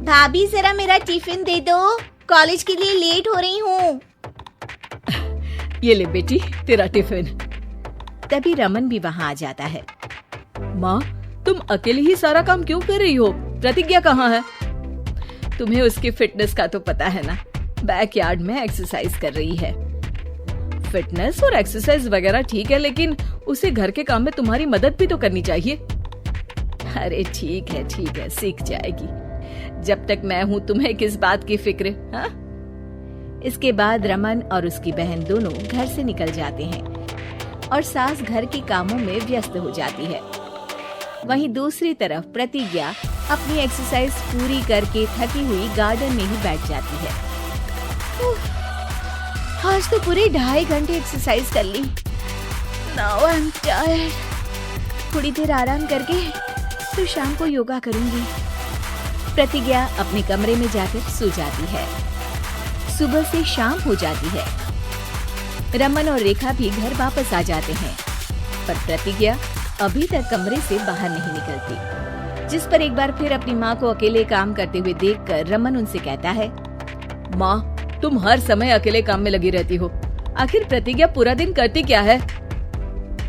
भाभी जरा मेरा टिफिन दे दो, कॉलेज के लिए लेट हो रही हूँ। ये ले बेटी तेरा टिफिन। तभी रमन भी वहाँ आ जाता है। माँ, तुम अकेले ही सारा काम क्यों कर रही हो? प्रतिज्ञा कहाँ है? तुम्हें उसकी फिटनेस का तो पता है ना, बैकयार्ड में एक्सरसाइज कर रही है। फिटनेस और एक्सरसाइज वगैरह ठीक है, लेकिन उसे घर के काम में तुम्हारी मदद भी तो करनी चाहिए। अरे ठीक है, सीख जाएगी। जब तक मैं हूँ तुम्हें किस बात की फिक्र? हाँ? इसके बाद रमन और उसकी बहन दोनों घर से निकल जाते हैं और सास घर के कामों में व्यस्त हो जाती है। वहीं दूसरी तरफ प्रतिज्ञा अपनी एक्सरसाइज पूरी करके थकी हुई गार्डन में ही बैठ जाती है। आज तो पूरे 2.5 घंटे एक्सरसाइज कर ली। Now I am tired. थोड़ी देर आराम करके फिर शाम को योगा करूंगी। प्रतिज्ञा अपने कमरे में जाकर सो जाती है। सुबह से शाम हो जाती है। रमन और रेखा भी घर वापस आ जाते हैं, पर प्रतिज्ञा अभी तक कमरे से बाहर नहीं निकलती, जिस पर एक बार फिर अपनी माँ को अकेले काम करते हुए देखकर रमन उनसे कहता है, माँ, तुम हर समय अकेले काम में लगी रहती हो। आखिर प्रतिज्ञा पूरा दिन करती क्या है?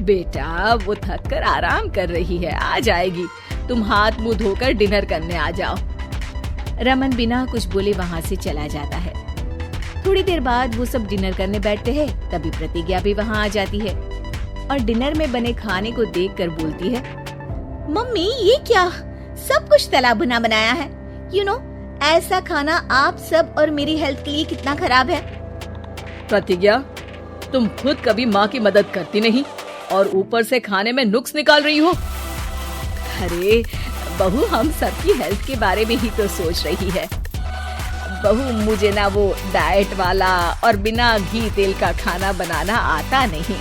बेटा, वो थक कर आराम कर रही है, आ जाएगी। तुम हाथ मुंह धोकर डिनर करने आ जाओ। रमन बिना कुछ बोले वहाँ से चला जाता है। थोड़ी देर बाद वो सब डिनर करने बैठते हैं। तभी प्रतिज्ञा भी वहाँ आ जाती है और डिनर में बने खाने को देखकर बोलती है, मम्मी ये क्या, सब कुछ तला भुना बनाया है। यू नो, ऐसा खाना आप सब और मेरी हेल्थ के लिए कितना खराब है। प्रतिज्ञा, तुम खुद कभी माँ की मदद करती नहीं और ऊपर से खाने में नुक्स निकाल रही हो। अरे बहू, हम सबकी हेल्थ के बारे में ही तो सोच रही है। बहू, मुझे ना वो डाइट वाला और बिना घी तेल का खाना बनाना आता नहीं।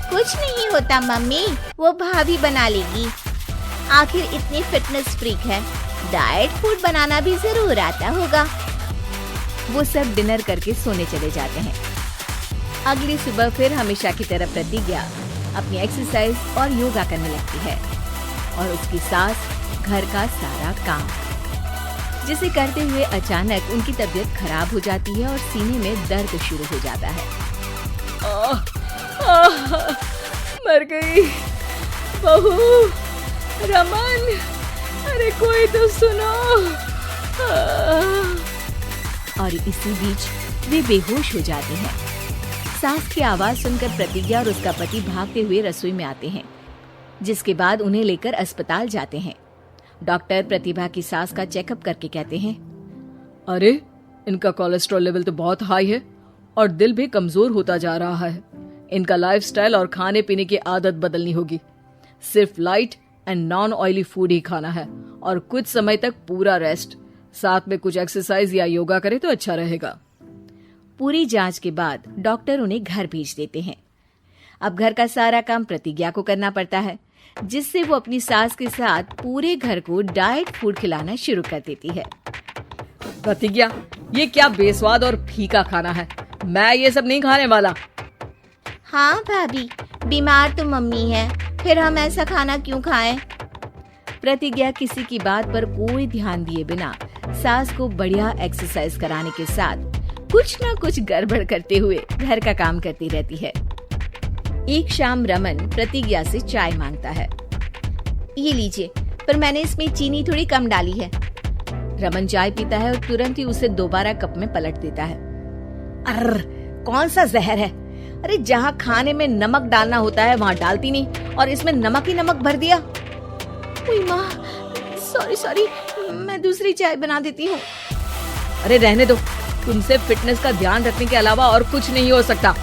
कुछ नहीं होता मम्मी, वो भाभी बना लेगी। आखिर इतनी फिटनेस फ्रीक है, डाइट फूड बनाना भी जरूर आता होगा। वो सब डिनर करके सोने चले जाते हैं। अगली सुबह फिर हमेशा की तरह प्रतिज्ञा अपनी एक्सरसाइज और योगा करने लगती है और उसकी सास घर का सारा काम, जिसे करते हुए अचानक उनकी तबीयत खराब हो जाती है और सीने में दर्द शुरू हो जाता है। मर गई बहू। रमन, अरे कोई तो सुनो। और इसी बीच वे बेहोश हो जाते हैं। सास की आवाज सुनकर प्रतिज्ञा और उसका पति भागते हुए रसोई में आते हैं, जिसके बाद उन्हें लेकर अस्पताल जाते हैं। डॉक्टर प्रतिभा की सास का चेकअप करके कहते हैं, अरे इनका कोलेस्ट्रॉल लेवल तो बहुत हाई है और दिल भी कमजोर होता जा रहा है। इनका लाइफस्टाइल और खाने पीने की आदत बदलनी होगी। सिर्फ light and non oily food ही खाना है और कुछ समय तक पूरा रेस्ट, साथ में कुछ एक्सरसाइज या योगा करे तो अच्छा रहेगा। पूरी जांच के बाद डॉक्टर उन्हें घर भेज देते हैं। अब घर का सारा काम प्रतिज्ञा को करना पड़ता है, जिससे वो अपनी सास के साथ पूरे घर को डाइट फूड खिलाना शुरू कर देती है। प्रतिज्ञा, ये क्या बेस्वाद और फीका खाना है, मैं ये सब नहीं खाने वाला। हाँ भाभी, बीमार तो मम्मी है, फिर हम ऐसा खाना क्यों खाएं? प्रतिज्ञा किसी की बात पर कोई ध्यान दिए बिना सास को बढ़िया एक्सरसाइज कराने के साथ कुछ न कुछ गड़बड़ करते हुए घर का काम करती रहती है। एक शाम रमन प्रतिज्ञा से चाय मांगता है। ये लीजिए, पर मैंने इसमें चीनी थोड़ी कम डाली है। रमन चाय पीता है और तुरंत ही उसे दोबारा कप में पलट देता है। अर्र, कौन सा जहर है? अरे जहाँ खाने में नमक डालना होता है वहाँ डालती नहीं और इसमें नमक ही नमक भर दिया। माँ, सॉरी, मैं दूसरी चाय बना देती हूँ। अरे रहने दो, तुमसे फिटनेस का ध्यान रखने के अलावा और कुछ नहीं हो सकता।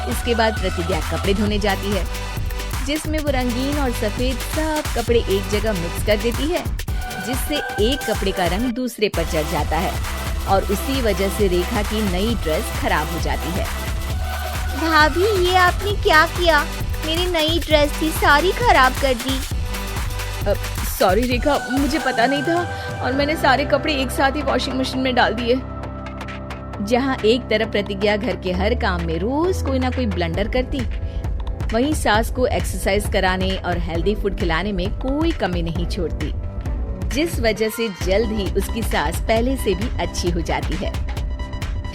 इसके बाद प्रतिज्ञा कपड़े धोने जाती है, जिसमें वो रंगीन और सफेद सब कपड़े एक जगह मिक्स कर देती है, जिससे एक कपड़े का रंग दूसरे पर चढ़ जाता है और उसी वजह से रेखा की नई ड्रेस खराब हो जाती है। भाभी, ये आपने क्या किया? मेरी नई ड्रेस थी, सारी खराब कर दी। सॉरी रेखा, मुझे पता नहीं था और मैंने सारे कपड़े एक साथ ही वॉशिंग मशीन में डाल दिए। जहाँ एक तरफ प्रतिज्ञा घर के हर काम में रोज कोई ना कोई ब्लंडर करती, वहीं सास को एक्सरसाइज कराने और हेल्दी फूड खिलाने में कोई कमी नहीं छोड़ती, जिस वजह से जल्द ही उसकी सास पहले से भी अच्छी हो जाती है।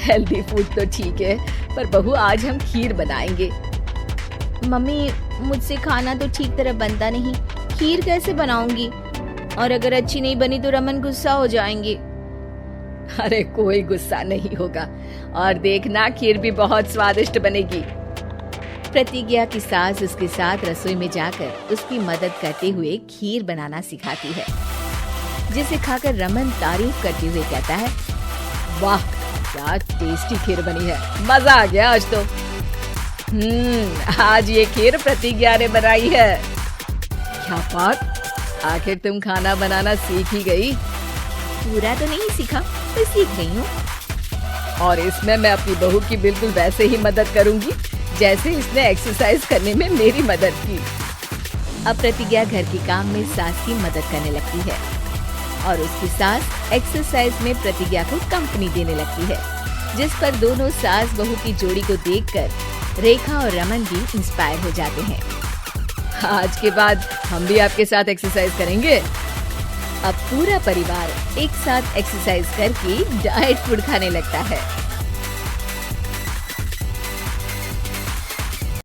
हेल्दी फूड तो ठीक है, पर बहू आज हम खीर बनाएंगे। मम्मी, मुझसे खाना तो ठीक तरह बनता नहीं, खीर कैसे बनाऊंगी? और अगर अच्छी नहीं बनी तो रमन गुस्सा हो जाएंगे। अरे कोई गुस्सा नहीं होगा, और देखना खीर भी बहुत स्वादिष्ट बनेगी। प्रतिज्ञा की सास उसके साथ रसोई में जाकर उसकी मदद करते हुए खीर बनाना सिखाती है, जिसे खाकर रमन तारीफ करते हुए कहता है, वाह क्या टेस्टी खीर बनी है, मजा आ गया आज तो। आज ये खीर प्रतिज्ञा ने बनाई है। क्या बात, आखिर तुम खाना बनाना सीख ही गई? पूरा तो नहीं सीखा, पर सीख गई हूँ। और इसमें मैं अपनी बहू की बिल्कुल वैसे ही मदद करूंगी जैसे इसने एक्सरसाइज करने में मेरी मदद की। अब प्रतिज्ञा घर के काम में सास की मदद करने लगती है और उसकी सास एक्सरसाइज में प्रतिज्ञा को कंपनी देने लगती है, जिस पर दोनों सास बहू की जोड़ी को देखकर रेखा और रमन भी इंस्पायर हो जाते हैं। आज के बाद हम भी आपके साथ एक्सरसाइज करेंगे। अब पूरा परिवार एक साथ एक्सरसाइज करके डाइट फूड खाने लगता है।